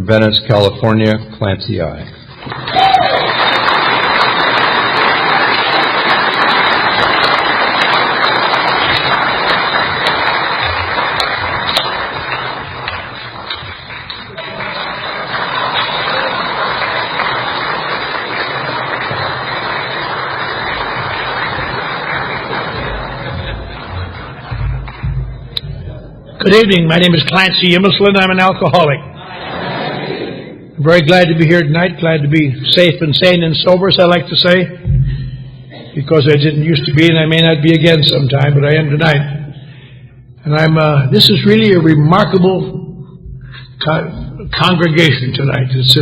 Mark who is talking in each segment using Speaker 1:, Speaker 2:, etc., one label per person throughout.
Speaker 1: Venice, California, Clancy, I.
Speaker 2: Good evening. My name is Clancy. I'm an alcoholic. I'm very glad to be here tonight. Glad to be safe and sane and sober, as I like to say, because I didn't used to be, and I may not be again sometime, but I am tonight. And this is really a remarkable congregation tonight. This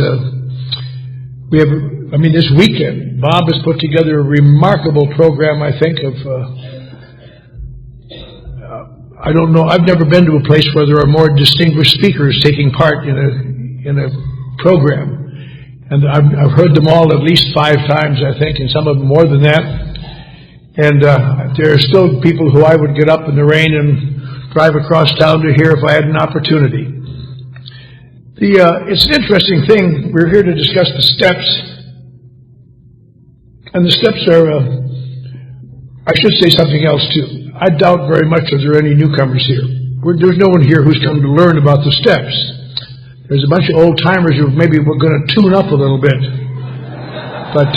Speaker 2: weekend, Bob has put together a remarkable program, I think, I don't know. I've never been to a place where there are more distinguished speakers taking part in a program, and I've heard them all at least 5 times, I think, and some of them more than that. And there are still people who I would get up in the rain and drive across town to hear if I had an opportunity. It's an interesting thing. We're here to discuss the steps, and the steps are. I should say something else too. I doubt very much if there are any newcomers here. There's no one here who's come to learn about the steps. There's a bunch of old-timers who maybe we're going to tune up a little bit. But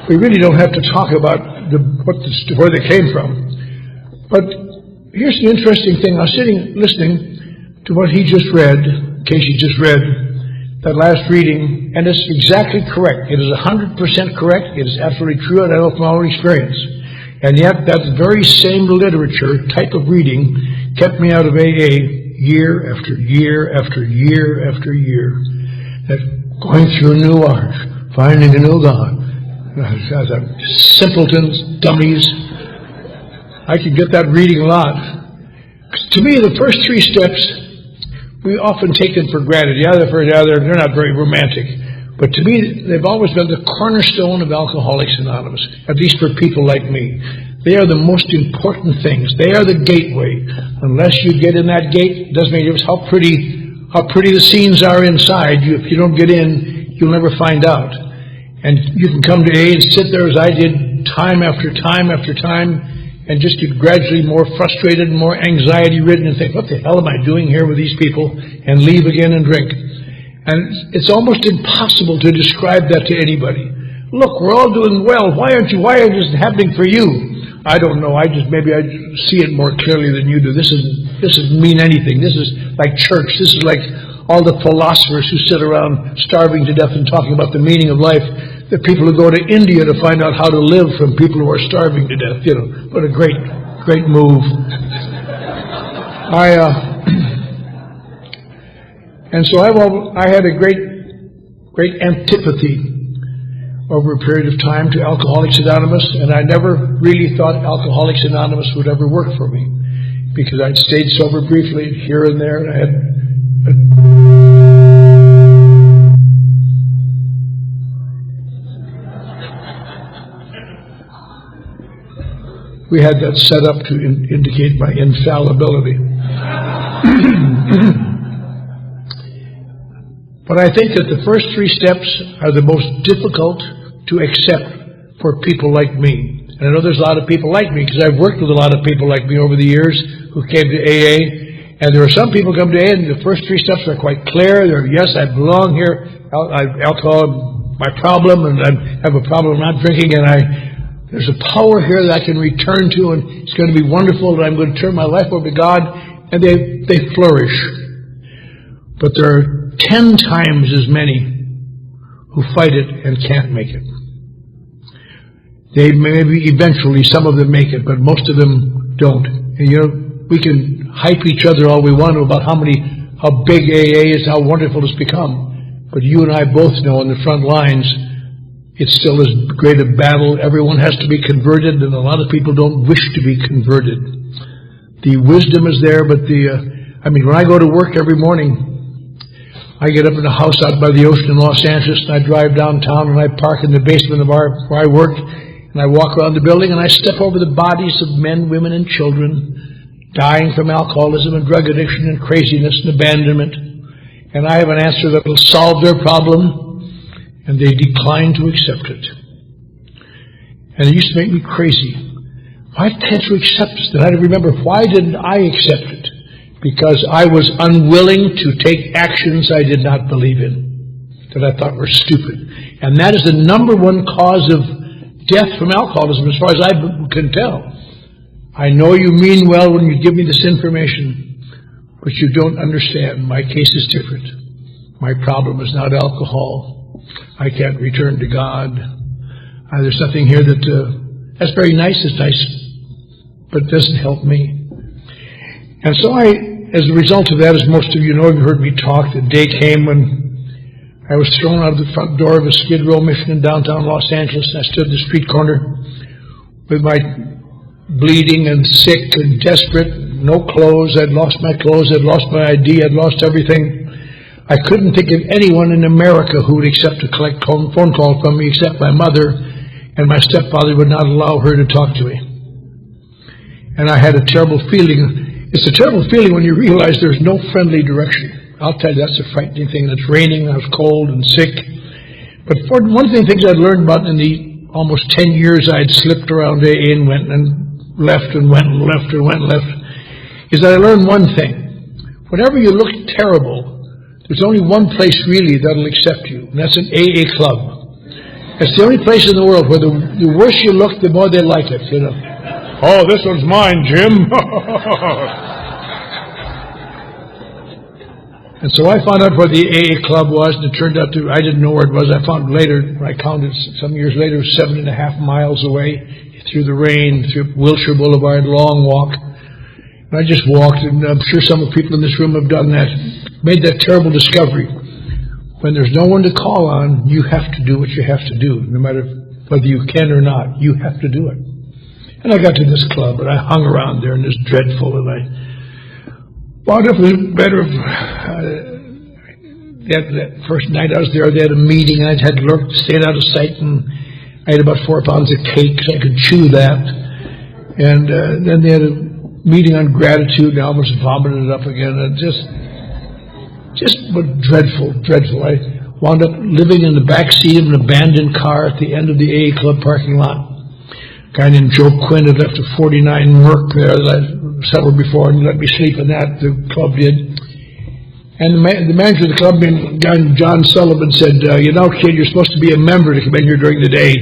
Speaker 2: we really don't have to talk about where they came from. But here's an interesting thing. I was sitting listening to what he just read, Casey just read, that last reading, and it's exactly correct. It is 100% correct. It is absolutely true, and I know from my own experience. And yet, that very same literature, type of reading, kept me out of AA year after year after year after year. That going through a new art, finding a new God. Simpletons, dummies. I could get that reading a lot. To me, the first 3 steps, we often take them for granted. They're not very romantic. But to me, they've always been the cornerstone of Alcoholics Anonymous, at least for people like me. They are the most important things. They are the gateway. Unless you get in that gate, it doesn't make any difference how pretty the scenes are inside. If you don't get in, you'll never find out. And you can come to AA and sit there as I did time after time after time and just get gradually more frustrated and more anxiety-ridden and think, what the hell am I doing here with these people? And leave again and drink. And it's almost impossible to describe that to anybody. Look, we're all doing well. Why isn't it happening for you? I don't know. Maybe I see it more clearly than you do. This doesn't mean anything. This is like church. This is like all the philosophers who sit around starving to death and talking about the meaning of life. The people who go to India to find out how to live from people who are starving to death. What a great move. And so I had a great antipathy over a period of time to Alcoholics Anonymous, and I never really thought Alcoholics Anonymous would ever work for me, because I'd stayed sober briefly here and there, and we had that set up to indicate my infallibility. But I think that the first 3 steps are the most difficult to accept for people like me. And I know there's a lot of people like me, because I've worked with a lot of people like me over the years who came to AA. And there are some people who come to AA, and the first 3 steps are quite clear. They're, yes, I belong here. Alcohol, my problem, and I have a problem not drinking, and there's a power here that I can return to, and it's going to be wonderful, and I'm going to turn my life over to God, and they flourish. But there are 10 times as many who fight it and can't make it. They maybe eventually, some of them make it, but most of them don't. And we can hype each other all we want about how big AA is, how wonderful it's become. But you and I both know on the front lines, it's still as great a battle. Everyone has to be converted, and a lot of people don't wish to be converted. The wisdom is there, but when I go to work every morning, I get up in a house out by the ocean in Los Angeles, and I drive downtown, and I park in the basement of where I work, and I walk around the building, and I step over the bodies of men, women, and children dying from alcoholism and drug addiction and craziness and abandonment. and I have an answer that will solve their problem, and they decline to accept it. And it used to make me crazy. Why can't you accept this? Then I had to remember, why didn't I accept it? Because I was unwilling to take actions I did not believe in, that I thought were stupid. And that is the number one cause of death from alcoholism, as far as I can tell. I know you mean well when you give me this information, but you don't understand. My case is different. My problem is not alcohol. I can't return to God. There's nothing here that's very nice, it's nice, but it doesn't help me. And so as a result of that, as most of you know, you've heard me talk, the day came when I was thrown out of the front door of a Skid Row mission in downtown Los Angeles. I stood in the street corner with my bleeding and sick and desperate, no clothes. I'd lost my clothes, I'd lost my ID, I'd lost everything. I couldn't think of anyone in America who would accept a phone call from me except my mother, and my stepfather would not allow her to talk to me. And I had a terrible feeling. It's a terrible feeling when you realize there's no friendly direction. I'll tell you, that's a frightening thing. It's raining, I was cold and sick. But one of the things I'd learned about in the almost 10 years I'd slipped around AA and went and left and went and left and went and left, is that I learned one thing. Whenever you look terrible, there's only one place really that'll accept you, and that's an AA club. It's the only place in the world where the worse you look, the more they like it, you know. Oh, this one's mine, Jim. And so I found out where the AA club was, and it turned out I didn't know where it was. I found later, I counted some years later, it was 7.5 miles away, through the rain, through Wilshire Boulevard, long walk. And I just walked, and I'm sure some of the people in this room have done that, made that terrible discovery. When there's no one to call on, you have to do what you have to do, no matter whether you can or not. You have to do it. And I got to this club, and I hung around there, and it was dreadful, and I wound up in the bed of that first night I was there, they had a meeting, and I had stayed out of sight, and I had about 4 pounds of cake, so I could chew that. And then they had a meeting on gratitude, and I almost vomited it up again. And just was dreadful. I wound up living in the back seat of an abandoned car at the end of the AA club parking lot. A guy named Joe Quinn had left a 49 Merc there that I settled before, and let me sleep in that. The club did. And the manager of the club, John Sullivan, said, you know, kid, you're supposed to be a member to come in here during the day.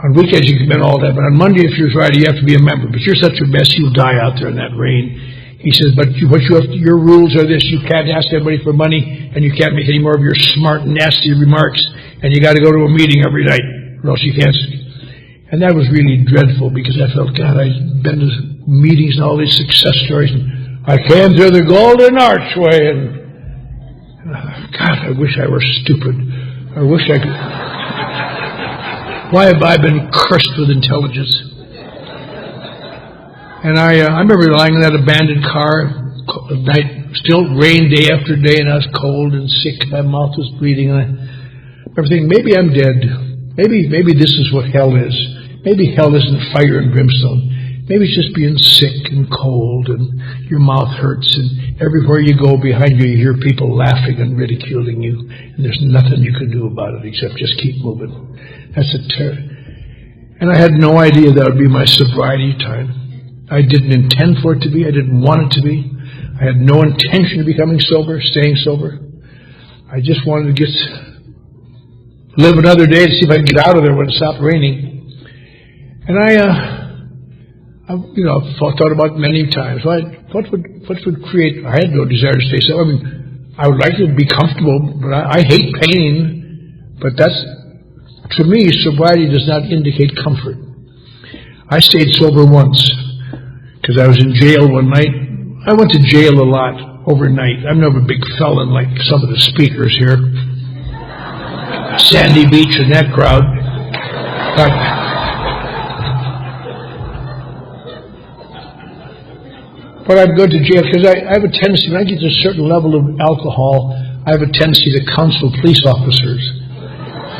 Speaker 2: On weekends you can come in all day, but on Monday, if you're Friday, you have to be a member. But you're such a mess, you'll die out there in that rain. He says, but your rules are this: you can't ask anybody for money, and you can't make any more of your smart, nasty remarks, and you got to go to a meeting every night, or else you can't. And that was really dreadful, because I felt, God, I'd been to meetings and all these success stories, and I came through the Golden Archway, and God, I wish I were stupid. I wish I could. Why have I been cursed with intelligence? And I remember lying in that abandoned car at night, still rained day after day, and I was cold and sick. My mouth was bleeding, and I remember thinking, maybe I'm dead. Maybe this is what hell is. Maybe hell isn't fire and brimstone. Maybe it's just being sick and cold, and your mouth hurts, and everywhere you go behind you, you hear people laughing and ridiculing you, and there's nothing you can do about it except just keep moving. That's a terror. And I had no idea that would be my sobriety time. I didn't intend for it to be. I didn't want it to be. I had no intention of becoming sober, staying sober. I just wanted to live another day to see if I can get out of there when it stopped raining. And I thought about it many times. What would create? I had no desire to stay sober. I mean, I would like to be comfortable, but I hate pain. But to me, sobriety does not indicate comfort. I stayed sober once, because I was in jail one night. I went to jail a lot overnight. I'm never a big felon like some of the speakers here. Sandy Beach and that crowd. But I'd go to jail because I have a tendency, when I get to a certain level of alcohol, I have a tendency to counsel police officers.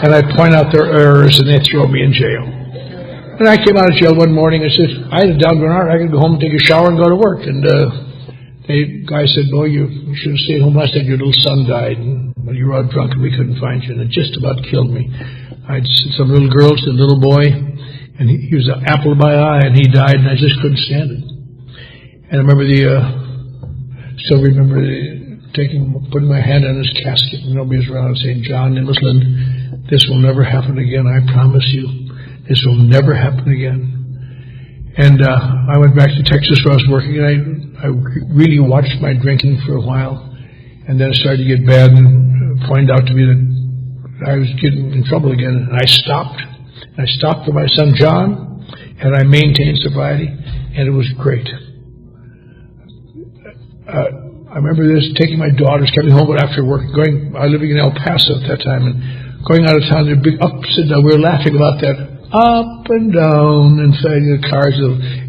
Speaker 2: And I point out their errors, and they throw me in jail. And I came out of jail one morning and said, I had a down to an hour, I could go home and take a shower and go to work. And The guy said, "No, you should have stayed home last night. Your little son died, and when you were out drunk and we couldn't find you." And it just about killed me. I had some little girls and a little boy, and he was an apple of my eye, and he died, and I just couldn't stand it. And I remember still remember putting my hand on his casket, and nobody was around, and saying, "John Nimisland, this will never happen again. I promise you, this will never happen again." And I went back to Texas where I was working, and I really watched my drinking for a while, and then it started to get bad and pointed out to me that I was getting in trouble again, and I stopped. I stopped for my son John, and I maintained sobriety, and it was great. I remember this, taking my daughters, coming home after work, I was living in El Paso at that time, and going out of town, there'd be ups and downs. We were laughing about that. Up and down inside the cars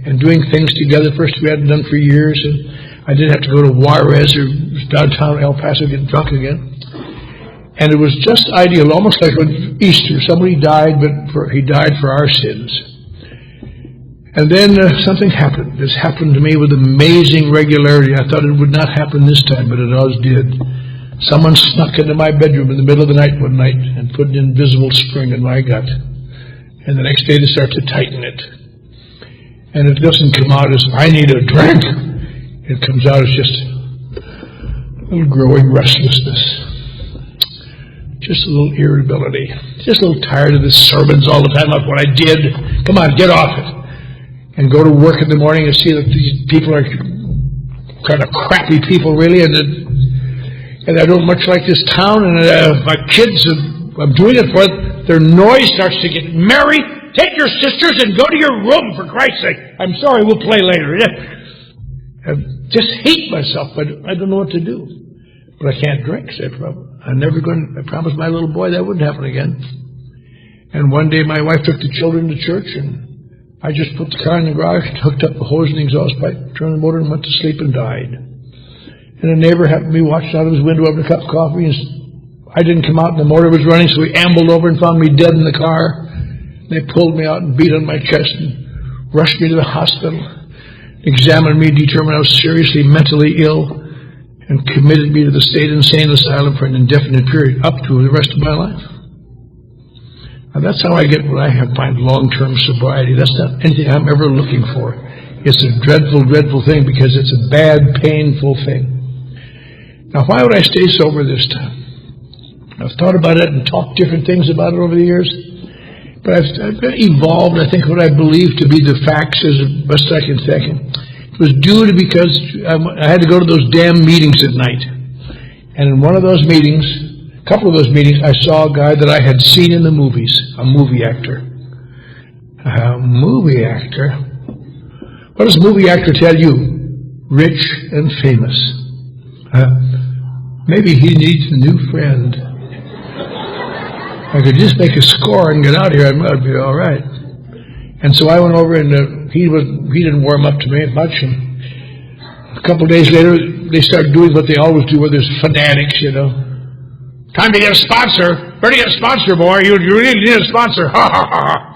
Speaker 2: and doing things together first we hadn't done for years, and I didn't have to go to Juarez or downtown El Paso getting drunk again. And it was just ideal, almost like on Easter. Somebody died, but he died for our sins. And then something happened. This happened to me with amazing regularity. I thought it would not happen this time, but it always did. Someone snuck into my bedroom in the middle of the night one night and put an invisible spring in my gut. And the next day they start to tighten it. And it doesn't come out as, "I need a drink." It comes out as just a little growing restlessness. Just a little irritability. Just a little tired of the sermons all the time about what I did. Come on, get off it. And go to work in the morning and see that these people are kind of crappy people, really, and I don't much like this town, and my kids, I'm doing it for their noise starts to get merry. Take your sisters and go to your room, for Christ's sake. I'm sorry, we'll play later. I just hate myself, but I don't know what to do. But I can't drink, so I promised my little boy that wouldn't happen again. And one day my wife took the children to church, and I just put the car in the garage, hooked up the hose and the exhaust pipe, turned the motor, and went to sleep and died. And a neighbor happened to be watching out of his window having a cup of coffee, and I didn't come out and the motor was running, so he ambled over and found me dead in the car. They pulled me out and beat on my chest and rushed me to the hospital, examined me, determined I was seriously mentally ill, and committed me to the state insane asylum for an indefinite period, up to the rest of my life. Now that's how I get what I find long-term sobriety. That's not anything I'm ever looking for. It's a dreadful, dreadful thing because it's a bad, painful thing. Now why would I stay sober this time? I've thought about it and talked different things about it over the years, but I've evolved, I think, what I believe to be the facts as best I can think. It was due to because I had to go to those damn meetings at night. And in one of those meetings, a couple of those meetings, I saw a guy that I had seen in the movies, a movie actor. A movie actor? What does a movie actor tell you? Rich and famous. Maybe he needs a new friend. I could just make a score and get out of here, I'd be all right. And so I went over, and he didn't warm up to me much. And a couple of days later, they started doing what they always do, where there's fanatics, Time to get a sponsor. Where to get a sponsor, boy? You really need a sponsor. Ha, ha, ha.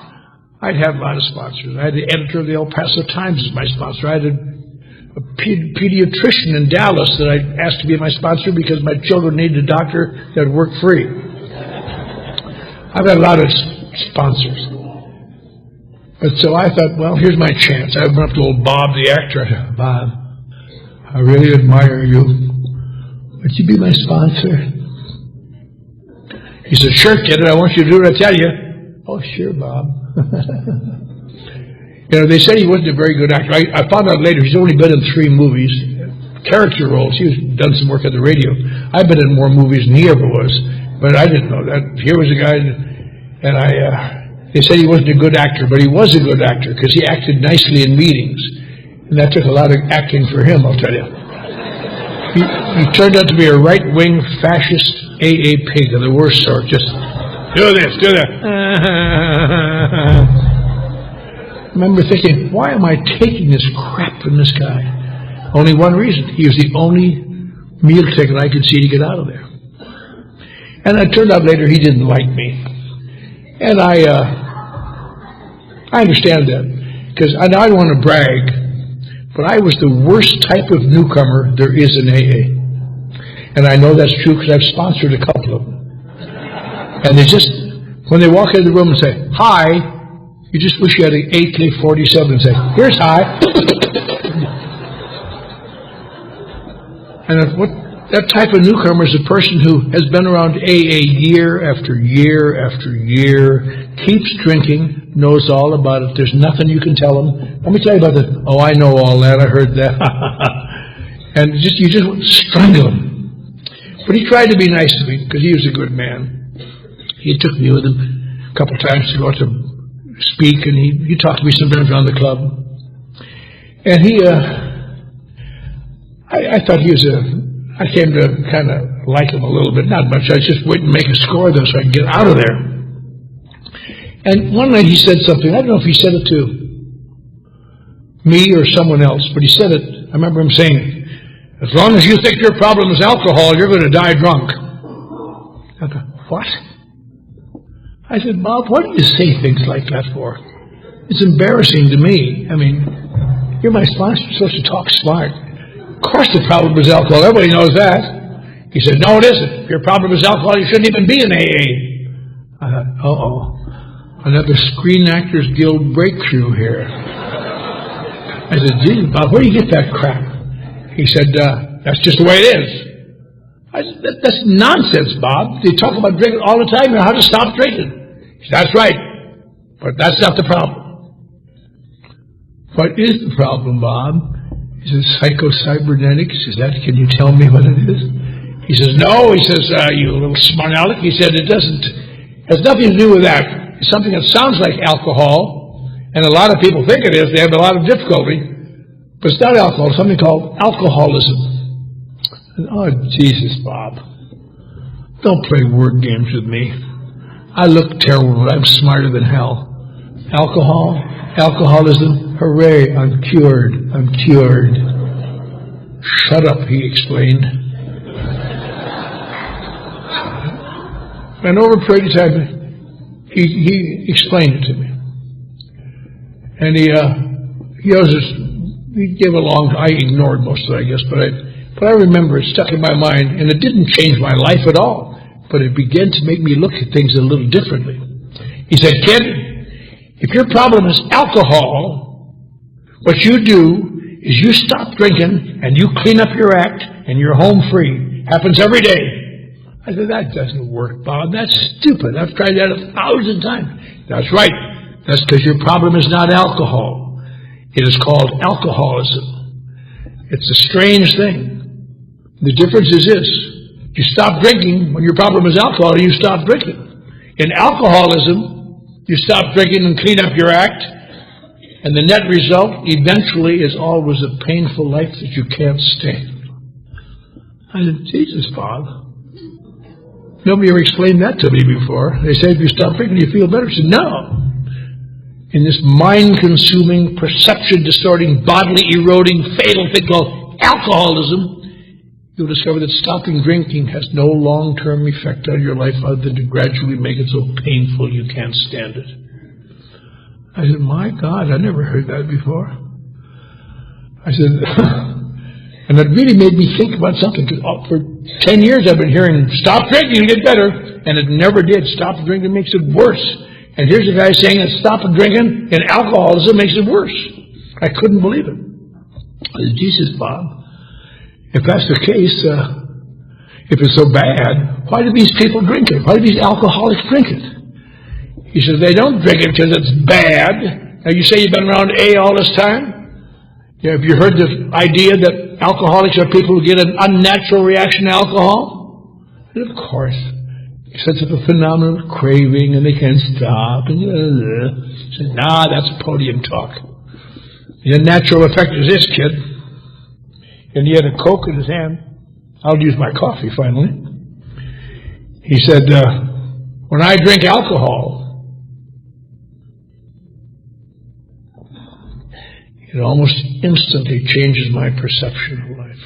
Speaker 2: I'd have a lot of sponsors. I had the editor of the El Paso Times as my sponsor. I had a pediatrician in Dallas that I asked to be my sponsor because my children needed a doctor that would work free. I've got a lot of sponsors. But so I thought, well, here's my chance. I went up to old Bob, the actor. I said, "Bob, I really admire you. Would you be my sponsor?" He said, "Sure, kid, I want you to do what I tell you." "Oh, sure, Bob." They said he wasn't a very good actor. I found out later he's only been in 3 movies, character roles. He's done some work at the radio. I've been in more movies than he ever was, but I didn't know that. Here was a guy, and they said he wasn't a good actor, but he was a good actor because he acted nicely in meetings, and that took a lot of acting for him, I'll tell you. He turned out to be a right-wing fascist AA pig of the worst sort. Just do this, do that. I remember thinking, why am I taking this crap from this guy? Only one reason. He was the only meal ticket I could see to get out of there. And it turned out later he didn't like me. And I understand that. Because I don't want to brag, But I was the worst type of newcomer there is in AA. And I know that's true because I've sponsored a couple of them. And they just, when they walk into the room and say, hi, you just wish you had an AK-47 and say, here's hi. And what that type of newcomer is a person who has been around AA year after year after year, keeps drinking, knows all about it. There's nothing you can tell them. Let me tell you about that. Oh, I know all that. I heard that. And you just strangle him. But he tried to be nice to me because he was a good man. He took me with him a couple times to go to speak, and he talked to me sometimes around the club. And I thought he was I came to kind of like him a little bit, not much. I was just waiting to make a score, though, so I could get out of there. And one night he said something. I don't know if he said it to me or someone else, but he said it. I remember him saying, as long as you think your problem is alcohol, you're going to die drunk. I thought, what? I said, Bob, what do you say things like that for? It's embarrassing to me. I mean, you're my sponsor. You're supposed to talk smart. Of course the problem is alcohol. Everybody knows that. He said, no, it isn't. If your problem is alcohol, you shouldn't even be in AA. I thought, uh-oh. Another Screen Actors Guild breakthrough here. I said, geez, Bob, where do you get that crap? He said, that's just the way it is. I said, that's nonsense, Bob. They talk about drinking all the time and how to stop drinking. He said, that's right, but that's not the problem. What is the problem, Bob? He says, psycho-cybernetics. Is that, can you tell me what it is? He says, no. He says, you little smart aleck. He said, it has nothing to do with that. It's something that sounds like alcohol, and a lot of people think it is. They have a lot of difficulty, but it's not alcohol. It's something called alcoholism. And, oh, Jesus, Bob. Don't play word games with me. I look terrible, but I'm smarter than hell. Alcohol, alcoholism, hooray, I'm cured, I'm cured. Shut up, he explained. And over a period of time, he explained it to me. And he gave a long, I ignored most of it, I guess, but I remember it stuck in my mind, and it didn't change my life at all, but it began to make me look at things a little differently. He said, kid, if your problem is alcohol, what you do is you stop drinking and you clean up your act and you're home free. Happens every day. I said, that doesn't work, Bob. That's stupid. I've tried that 1,000 times. That's right. That's because your problem is not alcohol. It is called alcoholism. It's a strange thing. The difference is this. You stop drinking when your problem is alcohol, and you stop drinking. In alcoholism, you stop drinking and clean up your act, and the net result eventually is always a painful life that you can't stand. I said, Jesus, Bob. Nobody ever explained that to me before. They say if you stop drinking, you feel better. I said, no. In this mind-consuming, perception-distorting, bodily-eroding, fatal thing called alcoholism, you'll discover that stopping drinking has no long-term effect on your life other than to gradually make it so painful you can't stand it. I said, my God, I never heard that before. I said, and it really made me think about something. Cause for 10 years I've been hearing, stop drinking, you get better. And it never did. Stop drinking makes it worse. And here's a guy saying that stop drinking and alcoholism makes it worse. I couldn't believe it. I said, Jesus, Bob. If that's the case, if it's so bad, why do these people drink it? Why do these alcoholics drink it? He says, they don't drink it because it's bad. Now, you say you've been around A all this time? Have you heard the idea that alcoholics are people who get an unnatural reaction to alcohol? And of course. Such a phenomenal craving, and they can't stop. And he said, nah, that's podium talk. The unnatural effect is this, kid. And he had a Coke in his hand. I'll use my coffee finally. He said, when I drink alcohol, it almost instantly changes my perception of life.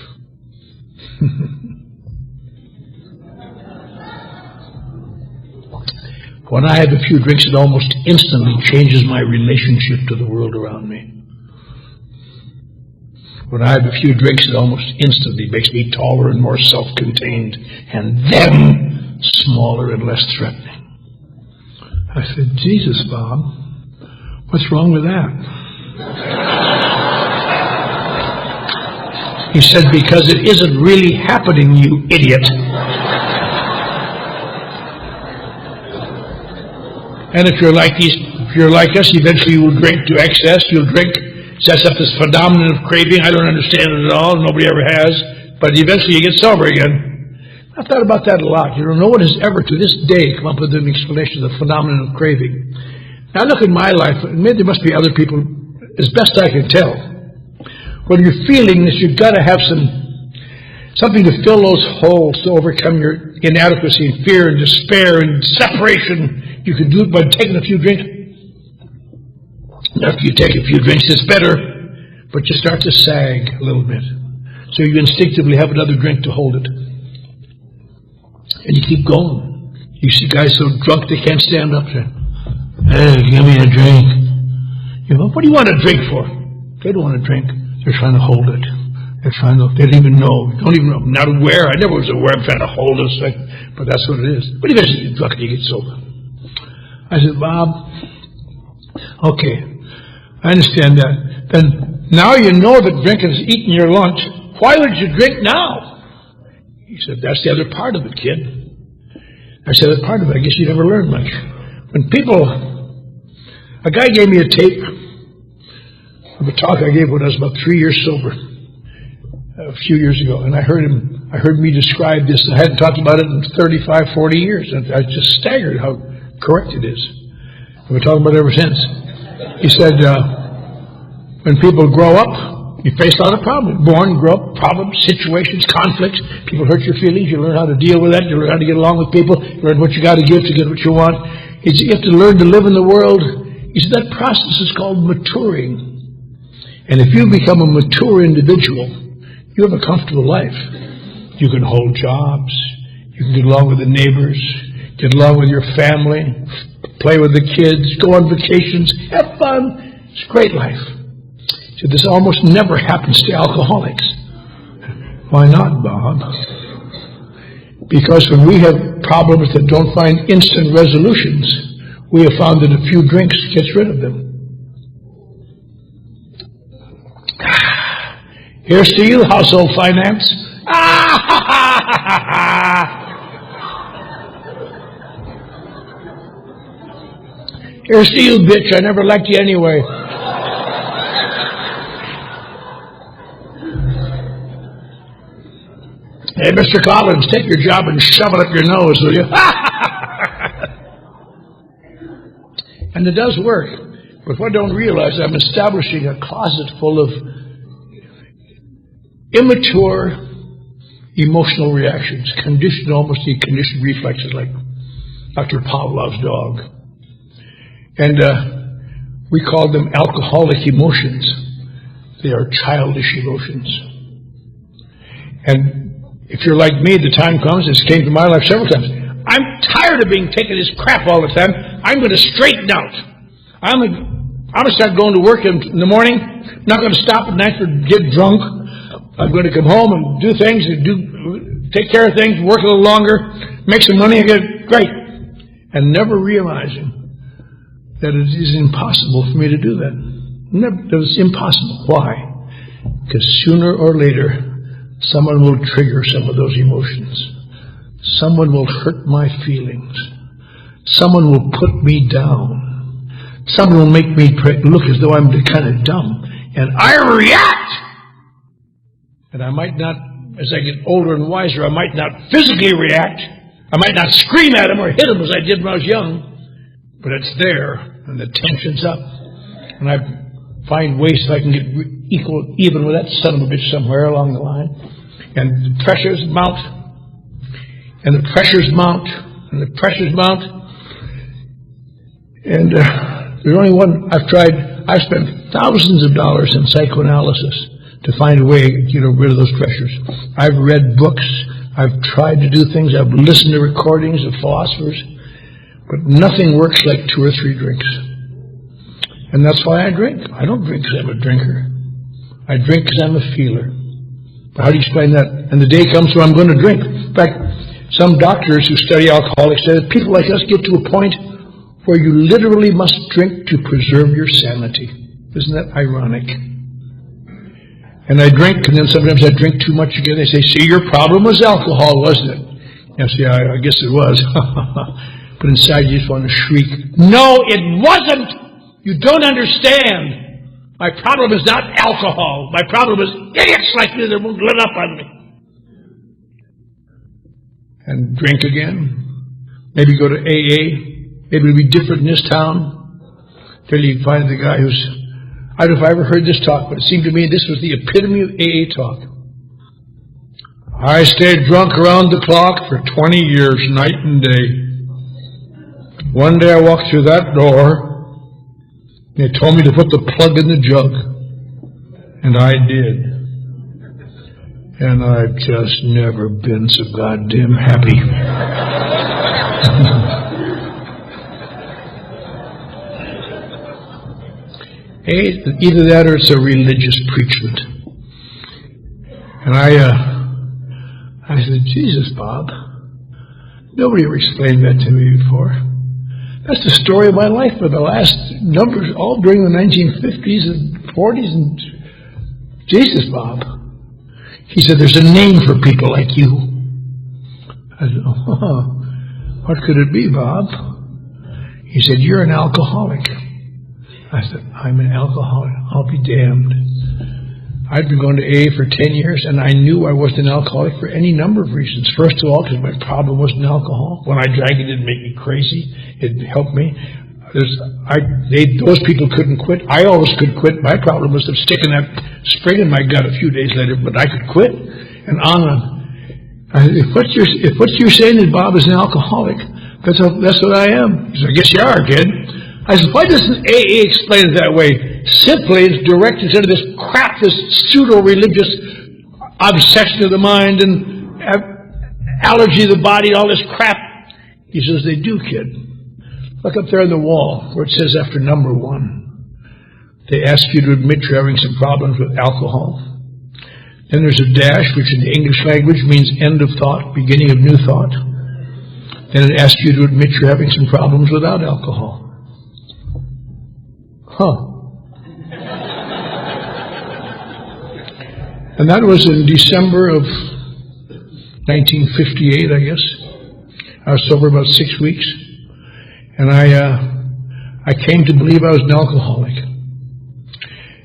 Speaker 2: When I have a few drinks, it almost instantly changes my relationship to the world around me. When I have a few drinks, it almost instantly makes me taller and more self-contained, and then smaller and less threatening. I said, Jesus, Bob, what's wrong with that? He said, because it isn't really happening, you idiot. And if you're like us, eventually you will drink to excess. You'll drink, sets up this phenomenon of craving. I don't understand it at all. Nobody ever has. But eventually you get sober again. I've thought about that a lot. You know, no one has ever to this day come up with an explanation of the phenomenon of craving. Now look at my life. Maybe there must be other people, as best I can tell. When you're feeling this, you've got to have something to fill those holes, to overcome your inadequacy and fear and despair and separation. You can do it by taking a few drinks. After you take a few drinks, it's better, but you start to sag a little bit. So you instinctively have another drink to hold it. And you keep going. You see guys so drunk they can't stand up there. Hey, give me a drink. You know, what do you want a drink for? They don't want a drink. They're trying to hold it. They don't even know. Don't even know. I'm not aware. I never was aware. I'm trying to hold this thing. But that's what it is. But eventually you get drunk and you get sober. I said, Bob, okay, I understand that. Then now you know that drinking is eating your lunch. Why would you drink now? He said, that's the other part of it, kid. I said, that part of it, I guess you never learned much. When a guy gave me a tape of a talk I gave when I was about 3 years sober, a few years ago, and I heard me describe this. I hadn't talked about it in 35, 40 years, and I was just staggered how correct it is. And we're talking about it ever since. He said, when people grow up, you face a lot of problems. Born, grow up, problems, situations, conflicts. People hurt your feelings. You learn how to deal with that. You learn how to get along with people. You learn what you got to give to get what you want. You have to learn to live in the world. He said that process is called maturing. And if you become a mature individual, you have a comfortable life. You can hold jobs. You can get along with the neighbors. Get along with your family, play with the kids, go on vacations, have fun. It's a great life. So this almost never happens to alcoholics. Why not, Bob? Because when we have problems that don't find instant resolutions, we have found that a few drinks gets rid of them. Here's to you, household finance. Here's to you, bitch. I never liked you anyway. Hey, Mr. Collins, take your job and shove it up your nose, will you? And it does work. But what I don't realize, I'm establishing a closet full of immature emotional reactions, almost the conditioned reflexes, like Dr. Pavlov's dog. And we call them alcoholic emotions. They are childish emotions. And if you're like me, the time comes, it's came to my life several times. I'm tired of being taken this crap all the time. I'm going to straighten out. I'm going to start going to work in the morning. I'm not going to stop at night or get drunk. I'm going to come home and do things, take care of things, work a little longer, make some money, and get great. And never realizing that it is impossible for me to do that. It was impossible. Why? Because sooner or later, someone will trigger some of those emotions. Someone will hurt my feelings. Someone will put me down. Someone will make me look as though I'm kind of dumb. And I react! And I might not, as I get older and wiser, I might not physically react. I might not scream at him or hit him as I did when I was young. But it's there, and the tension's up. And I find ways so I can get even with that son of a bitch somewhere along the line. And the pressures mount. And the pressures mount. And the pressures mount. And there's only one I've spent thousands of dollars in psychoanalysis to find a way to get rid of those pressures. I've read books. I've tried to do things. I've listened to recordings of philosophers. But nothing works like 2 or 3 drinks. And that's why I drink. I don't drink because I'm a drinker. I drink because I'm a feeler. But how do you explain that? And the day comes when I'm going to drink. In fact, some doctors who study alcoholics say that people like us get to a point where you literally must drink to preserve your sanity. Isn't that ironic? And I drink, and then sometimes I drink too much again. They say, see, your problem was alcohol, wasn't it? I say, I guess it was. But inside you just want to shriek, no, it wasn't! You don't understand! My problem is not alcohol. My problem is idiots like me that won't let up on me. And drink again. Maybe go to AA. Maybe it'll be different in this town. Till you find the guy who's... I don't know if I ever heard this talk, but it seemed to me this was the epitome of AA talk. I stayed drunk around the clock for 20 years, night and day. One day I walked through that door, and they told me to put the plug in the jug. And I did. And I've just never been so goddamn happy. Either that or it's a religious preachment. And I said, Jesus, Bob, nobody ever explained that to me before. That's the story of my life for the last numbers, all during the 1950s and 40s. And Jesus, Bob. He said, there's a name for people like you. I said, oh, what could it be, Bob? He said, you're an alcoholic. I said, I'm an alcoholic. I'll be damned. I'd been going to AA for 10 years, and I knew I wasn't an alcoholic for any number of reasons. First of all, because my problem wasn't alcohol. When I drank, it didn't make me crazy. It helped me. Those people couldn't quit. I always could quit. My problem was sticking that spring in my gut a few days later, but I could quit. And on. If what you're saying is Bob is an alcoholic, that's what I am. He said, I guess you are, kid. I said, why doesn't AA explain it that way? Simply, it's directed into this crap, this pseudo-religious obsession of the mind and allergy of the body, all this crap. He says, they do, kid. Look up there on the wall where it says after number 1. They ask you to admit you're having some problems with alcohol. Then there's a dash, which in the English language means end of thought, beginning of new thought. Then it asks you to admit you're having some problems without alcohol. And that was in December of 1958, I guess. I was sober about 6 weeks. And I came to believe I was an alcoholic.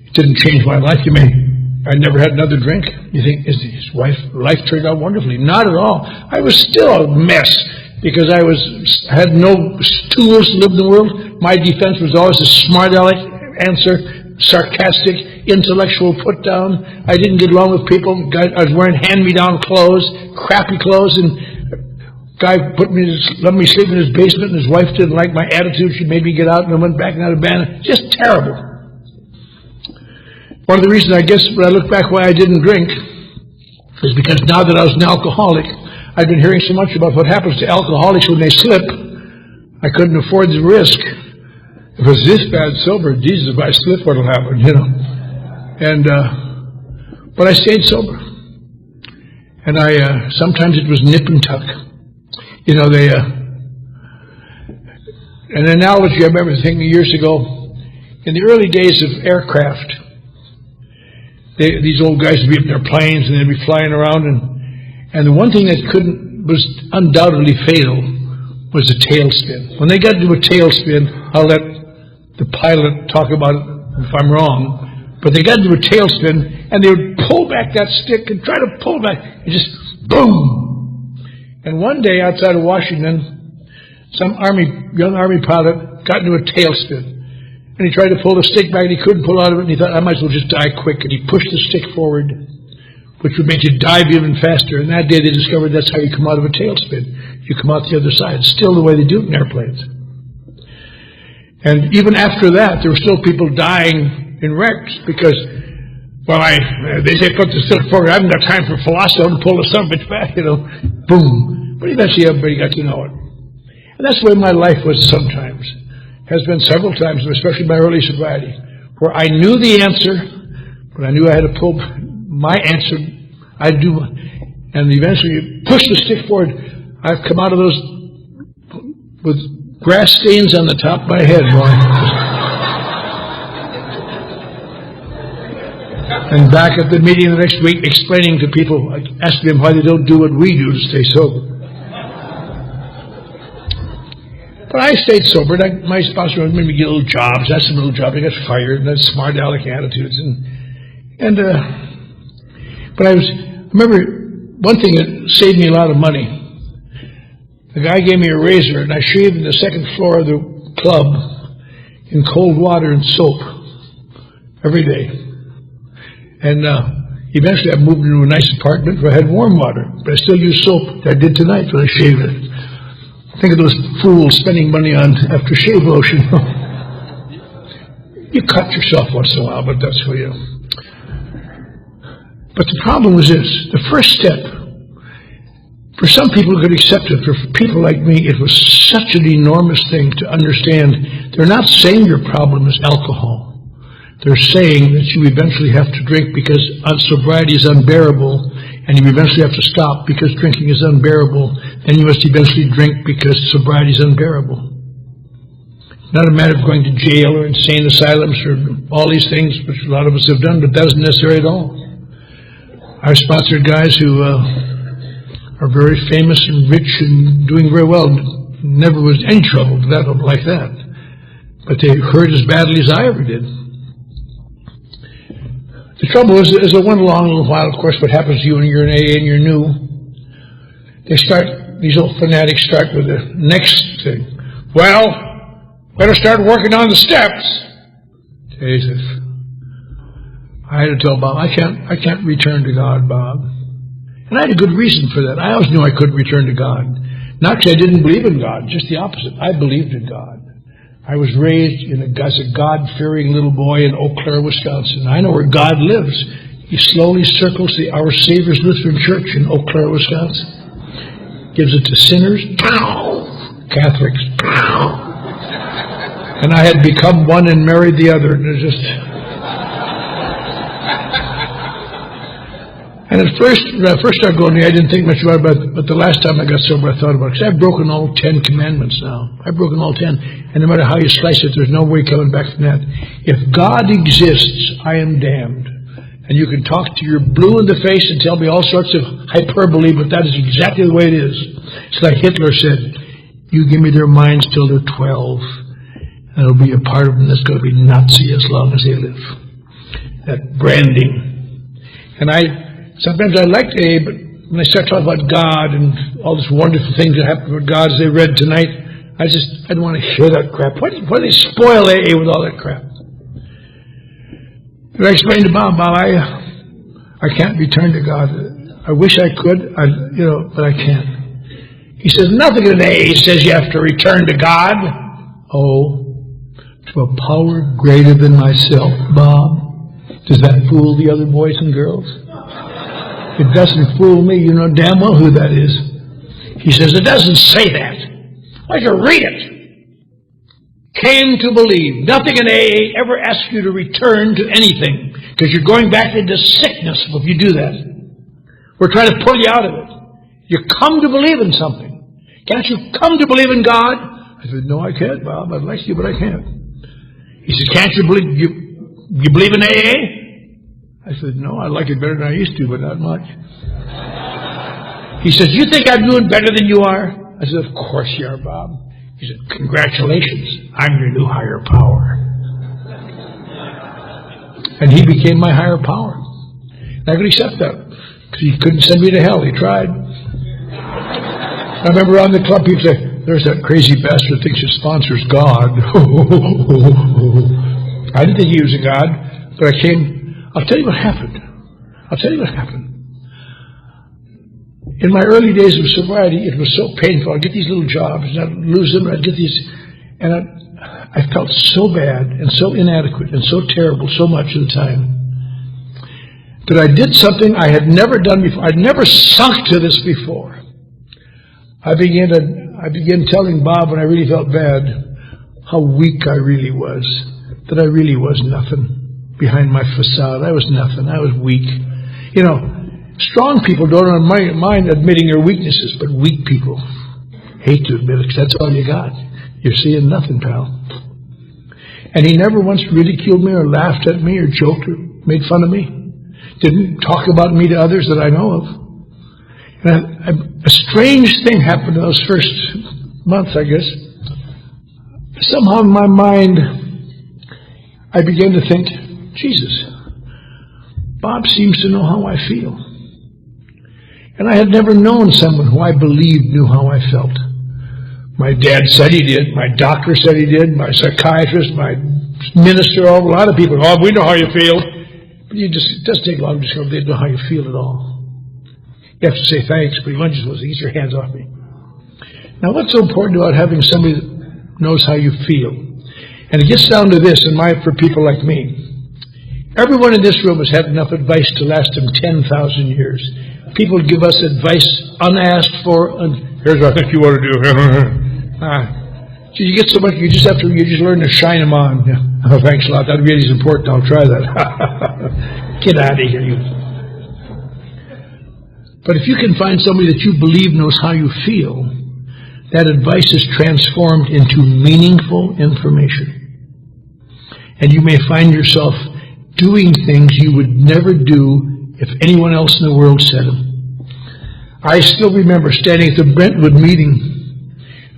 Speaker 2: It didn't change my life. I never had another drink. You think, his life turned out wonderfully? Not at all. I was still a mess because I had no tools to live in the world. My defense was always a smart aleck answer, sarcastic, intellectual put down. I didn't get along with people. I was wearing hand-me-down clothes, crappy clothes, and guy let me sleep in his basement, and his wife didn't like my attitude. She made me get out, and I went back and out of band. Just terrible. One of the reasons, I guess, when I look back why I didn't drink is because now that I was an alcoholic, I'd been hearing so much about what happens to alcoholics when they slip. I couldn't afford the risk. If it was this bad sober, Jesus, if I slip, what'll happen, And, but I stayed sober. And sometimes it was nip and tuck. An analogy I remember thinking years ago, in the early days of aircraft, these old guys would be up in their planes and they'd be flying around, and the one thing that was undoubtedly fatal was a tailspin. When they got into a tailspin, I'll let the pilot talk about it if I'm wrong, but they got into a tailspin and they would pull back that stick and try to pull back, and just boom. And one day outside of Washington, some young army pilot got into a tailspin. And he tried to pull the stick back and he couldn't pull out of it, and he thought, I might as well just die quick. And he pushed the stick forward, which would make you dive even faster. And that day they discovered that's how you come out of a tailspin. You come out the other side. It's still the way they do it in airplanes. And even after that, there were still people dying in wrecks because, they say put the stick forward. I haven't got time for philosophy to pull the son of a bitch back, Boom. But eventually everybody got to know it. And that's the way my life was sometimes. Has been several times, especially my early sobriety, where I knew the answer, But I knew I had to pull my answer. I'd do, and eventually push the stick forward. I've come out of those with grass stains on the top of my head, boy. And back at the meeting the next week, explaining to people, asking them why they don't do what we do to stay sober. But I stayed sober. My sponsor made me get little jobs. That's some little job. I got fired. And that's smart aleck attitudes. But I remember one thing that saved me a lot of money. The guy gave me a razor, and I shaved the second floor of the club in cold water and soap every day. And eventually I moved into a nice apartment where I had warm water, but I still use soap. I did tonight when I shaved it. Think of those fools spending money on aftershave lotion. You cut yourself once in a while, but that's for you. But the problem was this. The first step, for some people who could accept it, for people like me, it was such an enormous thing to understand. They're not saying your problem is alcohol. They're saying that you eventually have to drink because sobriety is unbearable, and you eventually have to stop because drinking is unbearable, then you must eventually drink because sobriety is unbearable. Not a matter of going to jail or insane asylums or all these things, which a lot of us have done, but that isn't necessary at all. I've sponsored guys who are very famous and rich and doing very well, never was in trouble like that. But they hurt as badly as I ever did. The trouble is, as I went along a little while, of course, what happens to you when you're in AA and you're new, these old fanatics start with the next thing. Well, better start working on the steps. Jesus. I had to tell Bob, I can't return to God, Bob. And I had a good reason for that. I always knew I couldn't return to God. Not because I didn't believe in God, just the opposite. I believed in God. I was raised as a God-fearing little boy in Eau Claire, Wisconsin. I know where God lives. He slowly circles the Our Savior's Lutheran Church in Eau Claire, Wisconsin. Gives it to sinners, pow! Catholics, pow! And I had become one and married the other. And it was just... And at first, when I first started going there, I didn't think much about it, but the last time I got sober, I thought about it. Because I've broken all 10 commandments now. I've broken all 10. And no matter how you slice it, there's no way coming back from that. If God exists, I am damned. And you can talk to your blue in the face and tell me all sorts of hyperbole, but that is exactly the way it is. It's like Hitler said, you give me their minds till they're 12, and it'll be a part of them that's going to be Nazi as long as they live. That branding. And sometimes I liked AA, but when I start talking about God and all these wonderful things that happen with God as they read tonight, I didn't want to hear that crap. Why do they spoil AA with all that crap? But I explained to Bob, I can't return to God. I wish I could, but I can't. He says, nothing in AA says you have to return to God. Oh, to a power greater than myself, Bob. Does that fool the other boys and girls? It doesn't fool me. You know damn well who that is. He says, it doesn't say that. Why don't you read it? Came to believe. Nothing in AA ever asks you to return to anything, because you're going back into sickness if you do that. We're trying to pull you out of it. You come to believe in something. Can't you come to believe in God? I said, no, I can't, Bob. I'd like to, but I can't. He says, can't you believe? You believe in AA? I said, no, I like it better than I used to, but not much. He says, you think I'm doing better than you are? I said, of course you are, Bob. He said, congratulations, I'm your new higher power. And he became my higher power. And I could accept that, because he couldn't send me to hell. He tried. I remember around the club, people say, there's that crazy bastard who thinks his sponsor's God. I didn't think he was a God, but I came... I'll tell you what happened. In my early days of sobriety, it was so painful. I'd get these little jobs, and I'd lose them, and I'd get these... And I felt so bad, and so inadequate, and so terrible so much of the time, that I did something I had never done before. I'd never sunk to this before. I began telling Bob when I really felt bad how weak I really was, that I really was nothing. behind my facade. I was nothing. I was weak. You know, strong people don't mind admitting their weaknesses, but weak people hate to admit it, 'cause that's all you got. You're seeing nothing, pal. And he never once ridiculed me or laughed at me or joked or made fun of me. Didn't talk about me to others that I know of. And a strange thing happened in those first months, I guess. Somehow in my mind, I began to think, Jesus, Bob seems to know how I feel. And I had never known someone who I believed knew how I felt. My dad said he did. My doctor said he did. My psychiatrist, my minister, a lot of people, oh, we know how you feel. But it doesn't take long to discover they don't know how you feel at all. You have to say thanks, but you want to just get your hands off me. Now, what's so important about having somebody that knows how you feel? And it gets down to this, for people like me. Everyone in this room has had enough advice to last them 10,000 years. People give us advice unasked for, and here's what I think you ought to do. So you get so much, you just learn to shine them on. Yeah. Oh, thanks a lot. That really is important. I'll try that. Get out of here, you. But if you can find somebody that you believe knows how you feel, that advice is transformed into meaningful information. And you may find yourself doing things you would never do if anyone else in the world said them. I still remember standing at the Brentwood meeting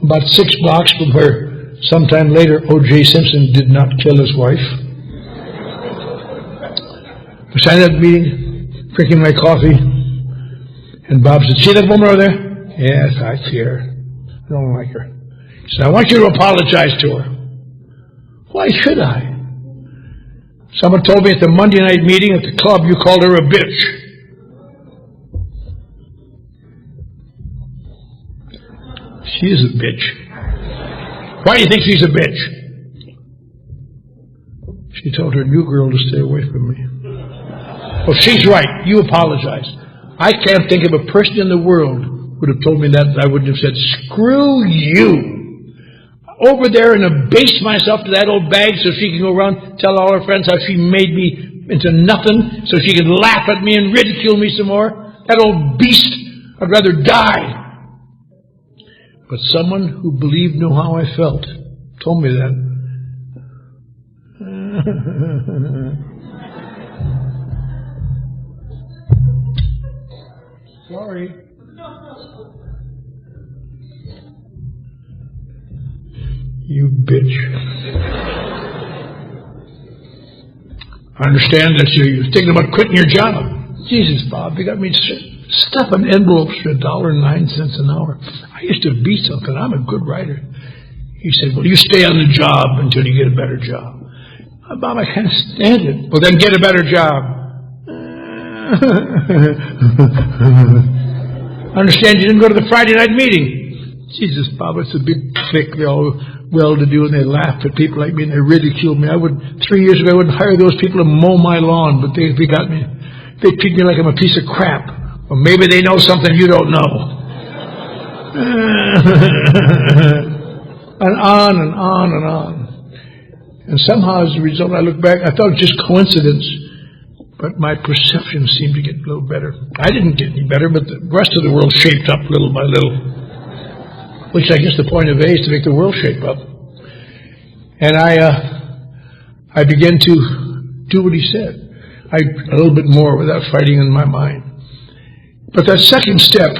Speaker 2: about 6 blocks from where sometime later O.J. Simpson did not kill his wife. I sat at the meeting, drinking my coffee, and Bob said, see that woman over there? Yes, I see her. I don't like her. He said, I want you to apologize to her. Why should I? Someone told me at the Monday night meeting at the club you called her a bitch. She is a bitch. Why do you think she's a bitch? She told her new girl to stay away from me. Well, she's right. You apologize. I can't think of a person in the world who would have told me that I wouldn't have said, screw you. Over there and abase myself to that old bag so she can go around tell all her friends how she made me into nothing so she could laugh at me and ridicule me some more. That old beast. I'd rather die. But someone who believed knew how I felt told me that. Sorry. You bitch. I understand that you're thinking about quitting your job. Jesus, Bob, you got me stuffing envelopes for $1.09 an hour. I used to be something. I'm a good writer. He said, well, you stay on the job until you get a better job. Bob, I can't stand it. Well, then get a better job. I understand you didn't go to the Friday night meeting. Jesus, Bob, it's a big clique. They're all well-to-do, and they laugh at people like me, and they ridicule me. 3 years ago, I wouldn't hire those people to mow my lawn, but they got me. They treat me like I'm a piece of crap. Or maybe they know something you don't know. And on and on and on. And somehow, as a result, I look back, I thought it was just coincidence, but my perception seemed to get a little better. I didn't get any better, but the rest of the world shaped up little by little. Which I guess the point of A is to make the world shape up. And I began to do what he said. A little bit more without fighting in my mind. But that second step,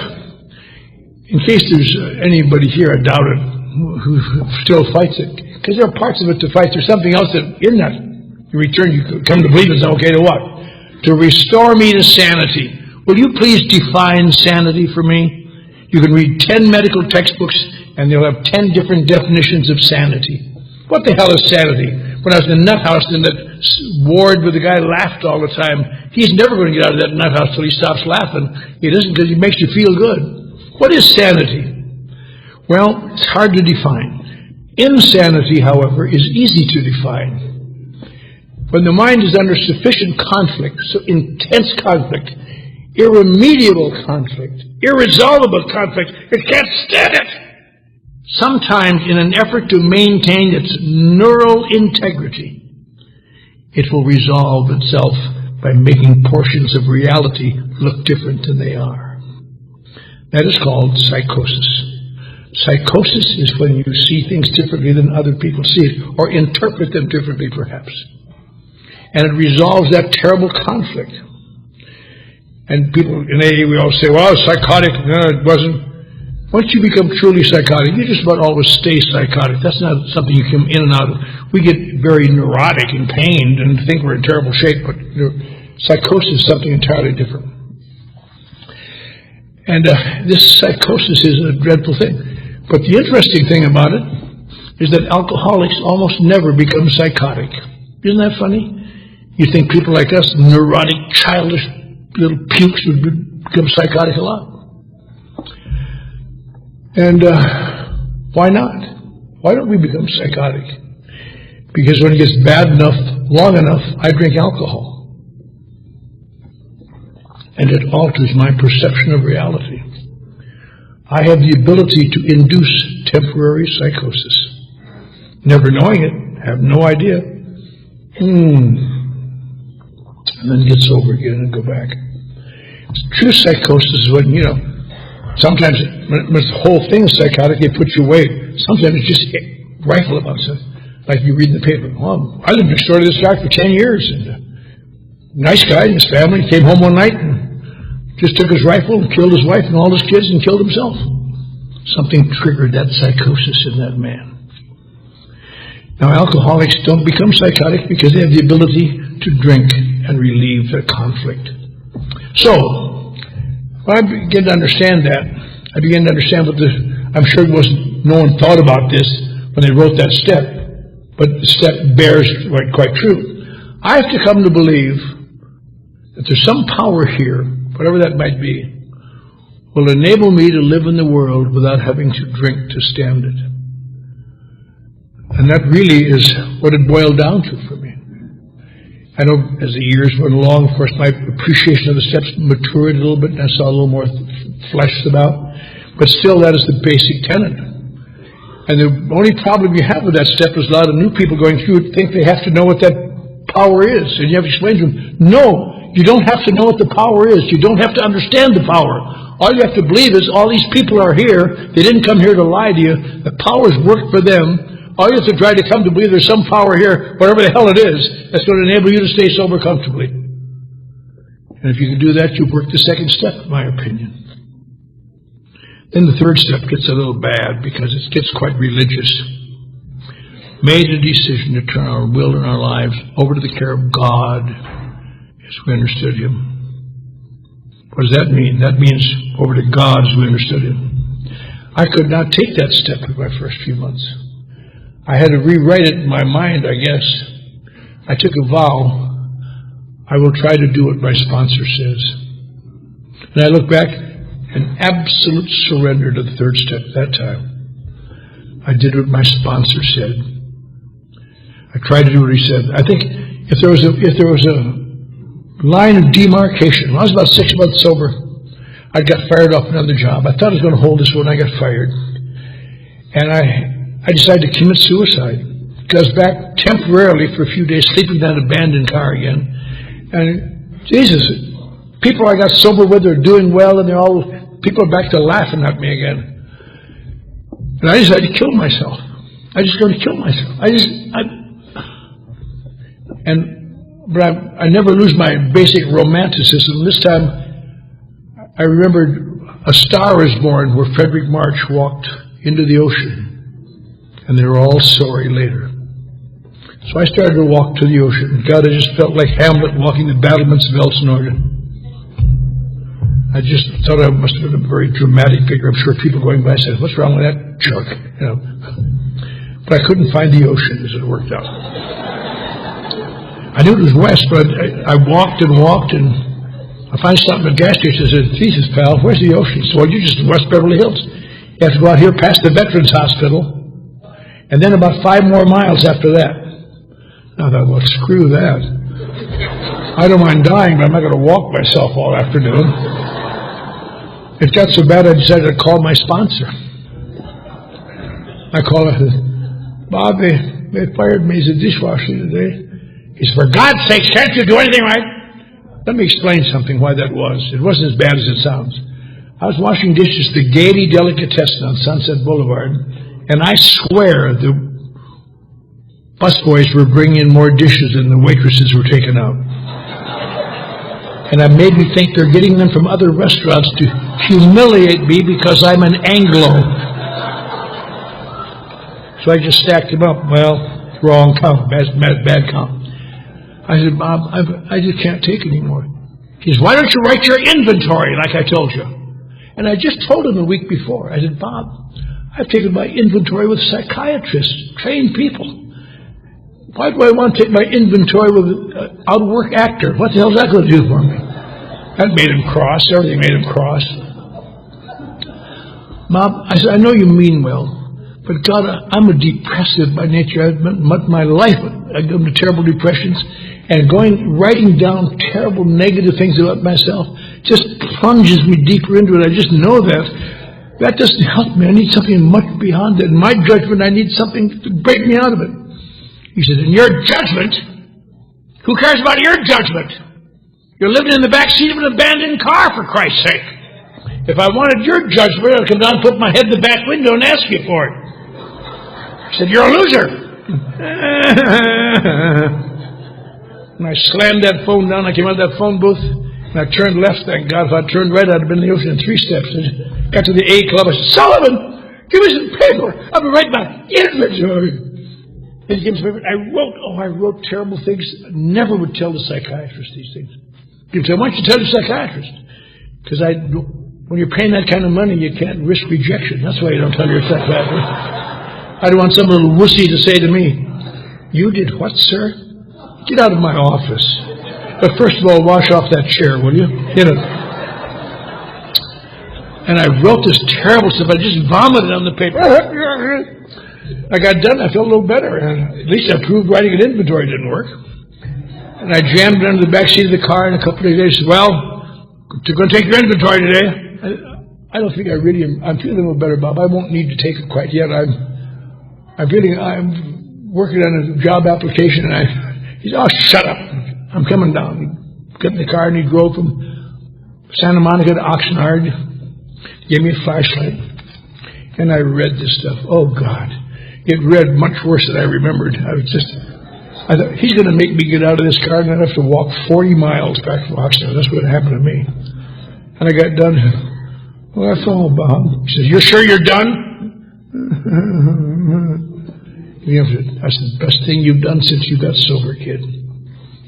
Speaker 2: in case there's anybody here, I doubt it, who still fights it, because there are parts of it to fight. There's something else that in that in return you come to believe is okay to what? To restore me to sanity. Will you please define sanity for me? You can read 10 medical textbooks and they'll have 10 different definitions of sanity. What the hell is sanity? When I was in the nut house in that ward where the guy laughed all the time, he's never going to get out of that nut house till he stops laughing. It isn't because it makes you feel good. What is sanity? Well, it's hard to define. Insanity, however, is easy to define. When the mind is under sufficient conflict, so intense conflict, irremediable conflict, irresolvable conflict, it can't stand it. Sometimes in an effort to maintain its neural integrity, it will resolve itself by making portions of reality look different than they are. That is called psychosis. Psychosis is when you see things differently than other people see it, or interpret them differently perhaps. And it resolves that terrible conflict. And people in AA, we all say, well, it's psychotic. No, it wasn't. Once you become truly psychotic, you just about always stay psychotic. That's not something you come in and out of. We get very neurotic and pained and think we're in terrible shape, but psychosis is something entirely different. And this psychosis is a dreadful thing. But the interesting thing about it is that alcoholics almost never become psychotic. Isn't that funny? You think people like us, neurotic, childish little pukes, would become psychotic a lot. And why not? Why don't we become psychotic? Because when it gets bad enough, long enough, I drink alcohol. And it alters my perception of reality. I have the ability to induce temporary psychosis. Never knowing it, have no idea. And then get sober again and go back. True psychosis is when, sometimes when the whole thing is psychotic, they put you away. Sometimes it's just rifle about stuff. Like you read in the paper, well, I lived next door to this guy for 10 years. And nice guy and his family came home one night and just took his rifle and killed his wife and all his kids and killed himself. Something triggered that psychosis in that man. Now, alcoholics don't become psychotic because they have the ability to drink and relieve their conflict. So, when I began to understand that, I began to understand I'm sure no one thought about this when they wrote that step, but the step bears quite true. I have to come to believe that there's some power here, whatever that might be, will enable me to live in the world without having to drink to stand it. And that really is what it boiled down to for me. I know as the years went along, of course, my appreciation of the steps matured a little bit, and I saw a little more fleshed about. But still, that is the basic tenet. And the only problem you have with that step is a lot of new people going through it think they have to know what that power is. And you have to explain to them, no, you don't have to know what the power is. You don't have to understand the power. All you have to believe is all these people are here. They didn't come here to lie to you. The power's worked for them. All you have to try to come to believe there's some power here, whatever the hell it is, that's going to enable you to stay sober comfortably. And if you can do that, you've worked the second step, in my opinion. Then the third step gets a little bad because it gets quite religious. Made a decision to turn our will and our lives over to the care of God as we understood Him. What does that mean? That means over to God as we understood Him. I could not take that step in my first few months. I had to rewrite it in my mind, I guess. I took a vow. I will try to do what my sponsor says. And I look back, an absolute surrender to the third step at that time. I did what my sponsor said. I tried to do what he said. I think if there was a line of demarcation, when I was about 6 months sober, I got fired off another job. I thought I was going to hold this one. I got fired. And I decided to commit suicide. I was back temporarily for a few days, sleeping in that abandoned car again. And Jesus, people I got sober with are doing well, and people are back to laughing at me again. And I decided to kill myself. I just going to kill myself. But I never lose my basic romanticism. This time, I remembered A Star Is Born, where Frederick March walked into the ocean. And they were all sorry later. So I started to walk to the ocean. God, I just felt like Hamlet walking the battlements of Elsinore. I just thought I must have been a very dramatic figure. I'm sure people going by said, what's wrong with that jerk? But I couldn't find the ocean as it worked out. I knew it was west, but I walked, and I finally stopped at a gas station and said, Jesus, pal, where's the ocean? So you're just in West Beverly Hills. You have to go out here past the Veterans Hospital. And then about 5 more miles after that. Now I thought, well, screw that. I don't mind dying, but I'm not going to walk myself all afternoon. It got so bad I decided to call my sponsor. I called him and said, Bob, they fired me as a dishwasher today. He said, for God's sake, can't you do anything right? Let me explain something why that was. It wasn't as bad as it sounds. I was washing dishes at the Gaiety Delicatessen on Sunset Boulevard, and I swear the busboys were bringing in more dishes than the waitresses were taking out. And it made me think they're getting them from other restaurants to humiliate me because I'm an Anglo. So I just stacked them up. Well, wrong count, bad count. I said, Bob, I just can't take anymore. He says, why don't you write your inventory like I told you? And I just told him a week before. I said, Bob, I've taken my inventory with psychiatrists, trained people. Why do I want to take my inventory with an out-of-work actor? What the hell is that going to do for me? That made him cross. Everything made him cross. Bob, I said, I know you mean well, but God, I'm a depressive by nature. I've spent my life, I go into terrible depressions, and writing down terrible negative things about myself just plunges me deeper into it. I just know that. That doesn't help me. I need something much beyond that. In my judgment, I need something to break me out of it. He said, in your judgment? Who cares about your judgment? You're living in the back seat of an abandoned car, for Christ's sake. If I wanted your judgment, I'd come down and put my head in the back window and ask you for it. He said, you're a loser. And I slammed that phone down. I came out of that phone booth, and I turned left, thank God. If I'd turned right, I'd have been in the ocean in 3 steps. I got to the A Club. I said, Sullivan, give me some paper. I'm going to write my inventory. And he gave me some paper. I wrote terrible things. I never would tell the psychiatrist these things. People say, why don't you tell the psychiatrist? Because when you're paying that kind of money, you can't risk rejection. That's why you don't tell your psychiatrist. I don't want some little wussy to say to me, you did what, sir? Get out of my office. But first of all, wash off that chair, will you? And I wrote this terrible stuff. I just vomited on the paper. I got done. I felt a little better. And at least I proved writing an inventory didn't work. And I jammed it under the back seat of the car, and a couple of days later, I said, well, you're going to take your inventory today. I don't think I really am. I'm feeling a little better, Bob. I won't need to take it quite yet. I'm working on a job application, and he said, oh, shut up. I'm coming down. He got in the car, and he drove from Santa Monica to Oxnard. He gave me a flashlight, and I read this stuff. Oh, God. It read much worse than I remembered. I thought, he's going to make me get out of this car, and I have to walk 40 miles back to Oxnard. That's what happened to me. And I got done. Well, that's all, Bob. He says, you're sure you're done? That's the best thing you've done since you got sober, kid.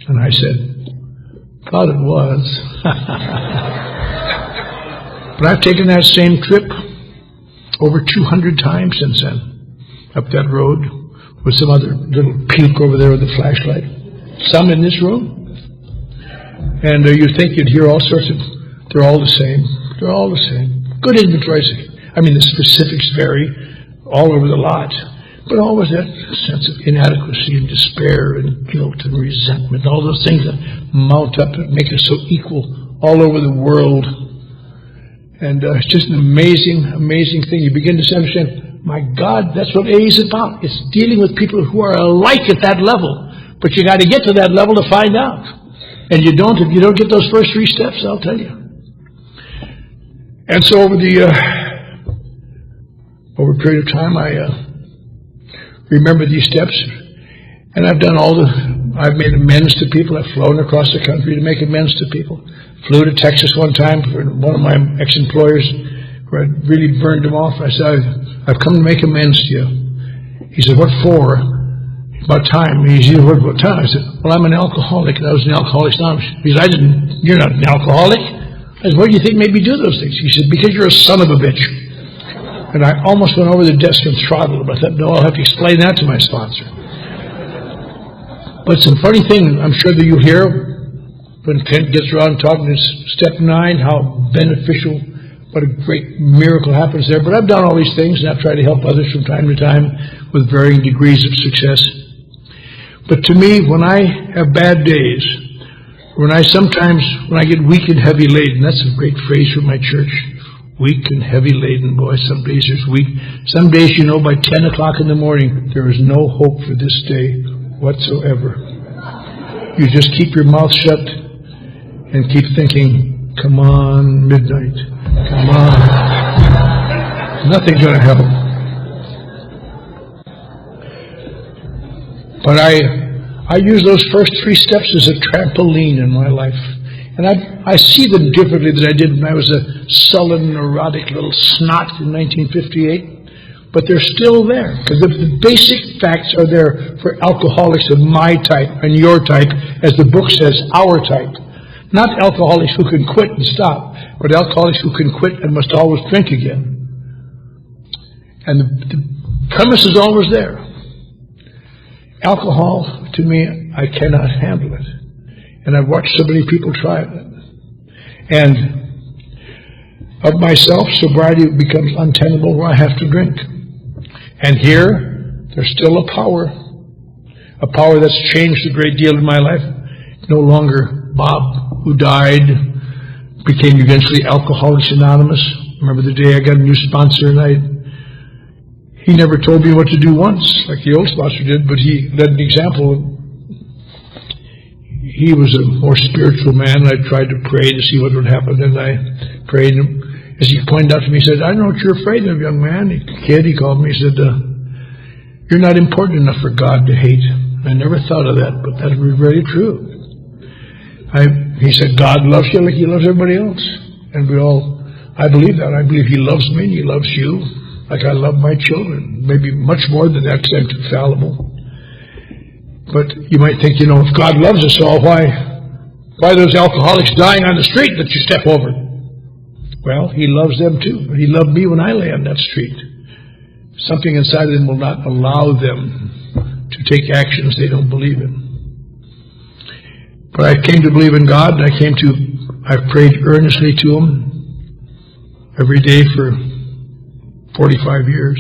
Speaker 2: And I said, thought it was. But I've taken that same trip over 200 times since then, up that road with some other little puke over there with the flashlight. Some in this room. And you think you'd hear all sorts of, they're all the same. They're all the same. Good inventories. I mean, the specifics vary all over the lot. But always that sense of inadequacy and despair and guilt and resentment, all those things that mount up and make us so equal all over the world. And it's just an amazing, amazing thing. You begin to understand, my God, that's what AA is about. It's dealing with people who are alike at that level. But you got to get to that level to find out. And if you don't get those first 3 steps, I'll tell you. And so over a period of time, I remember these steps, and I've made amends to people. I've flown across the country to make amends to people. Flew to Texas one time for one of my ex-employers where I really burned him off. I said, I've come to make amends to you. He said, what for? About time. He said, what time? I said, well, I'm an alcoholic, and I was in Alcoholics Anonymous. He said, you're not an alcoholic. I said, what do you think made me do those things? He said, because you're a son of a bitch. And I almost went over the desk and throttled him. I thought, no, I'll have to explain that to my sponsor. But some funny thing, I'm sure that you hear when Kent gets around talking to step 9, how beneficial, what a great miracle happens there. But I've done all these things, and I've tried to help others from time to time with varying degrees of success. But to me, when I have bad days, when I get weak and heavy laden, that's a great phrase from my church. Weak and heavy laden, boy. Some days there's weak. Some days, by 10 o'clock in the morning, there is no hope for this day whatsoever. You just keep your mouth shut and keep thinking, come on, midnight, come on. Nothing's going to help. But I use those first 3 steps as a trampoline in my life. And I see them differently than I did when I was a sullen, neurotic little snot in 1958. But they're still there, because the basic facts are there for alcoholics of my type and your type, as the book says, our type. Not alcoholics who can quit and stop, but alcoholics who can quit and must always drink again. And the premise is always there. Alcohol, to me, I cannot handle it. And I've watched so many people try it. And of myself, sobriety becomes untenable where I have to drink. And here, there's still a power that's changed a great deal in my life. No longer Bob, who died, became eventually Alcoholics Anonymous. Remember the day I got a new sponsor, and he never told me what to do once, like the old sponsor did, but he led an example. He was a more spiritual man. I tried to pray to see what would happen, and I prayed. As he pointed out to me, he said, I know what you're afraid of, young man. Kid, he called me, he said, you're not important enough for God to hate. I never thought of that, but that was very true. He said, God loves you like he loves everybody else. And I believe that. I believe he loves me and he loves you like I love my children. Maybe much more than that, because I'm infallible. But you might think, if God loves us all, why are those alcoholics dying on the street that you step over? Well, he loves them too. But he loved me when I lay on that street. Something inside of them will not allow them to take actions they don't believe in. But I came to believe in God, and I've prayed earnestly to him every day for 45 years.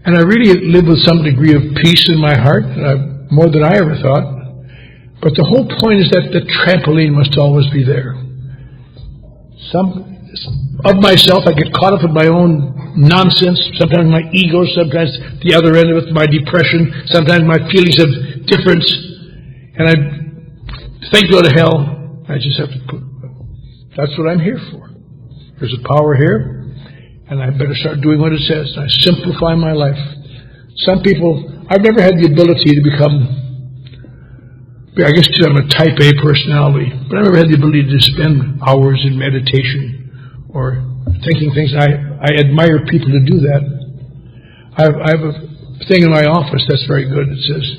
Speaker 2: And I really live with some degree of peace in my heart, more than I ever thought. But the whole point is that the trampoline must always be there. Of myself, I get caught up in my own nonsense, sometimes my ego, sometimes the other end of it, my depression, sometimes my feelings of difference, and I think go to hell. I just have to that's what I'm here for. There's a power here, and I better start doing what it says. I simplify my life. Some people, I've never had the ability to become, I guess I'm a type A personality, but I never had the ability to spend hours in meditation or thinking things. I admire people to do that. I have a thing in my office that's very good. It says,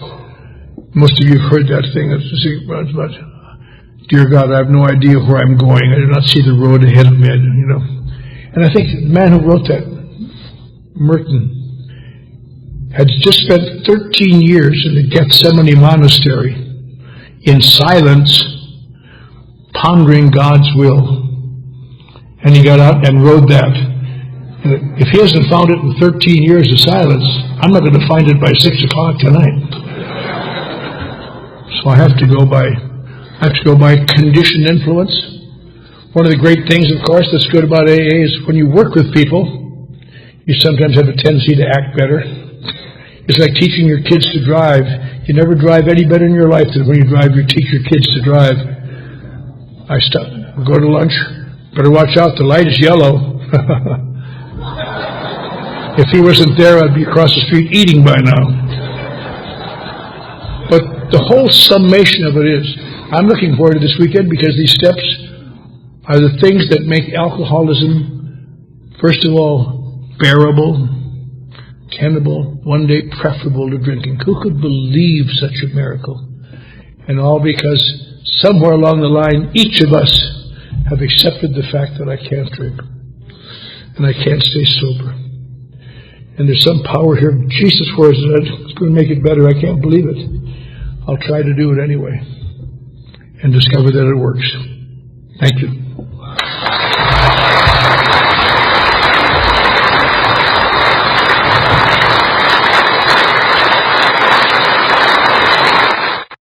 Speaker 2: most of you have heard that thing. It's about, dear God, I have no idea where I'm going. I do not see the road ahead of me. And I think the man who wrote that, Merton, had just spent 13 years in the Gethsemane Monastery in silence, pondering God's will. And he got out and wrote that. And if he hasn't found it in 13 years of silence, I'm not going to find it by 6 o'clock tonight. So I have to go by conditioned influence. One of the great things, of course, that's good about AA is when you work with people, you sometimes have a tendency to act better. It's like teaching your kids to drive. You never drive any better in your life than when you teach your kids to drive. I stop, go to lunch. Better watch out, the light is yellow. If he wasn't there, I'd be across the street eating by now. But the whole summation of it is, I'm looking forward to this weekend because these steps are the things that make alcoholism, first of all, bearable, tenable, one day preferable to drinking. Who could believe such a miracle? And all because somewhere along the line, each of us have accepted the fact that I can't drink and I can't stay sober. And there's some power here. Jesus for us, it's going to make it better. I can't believe it. I'll try to do it anyway and discover that it works. Thank you.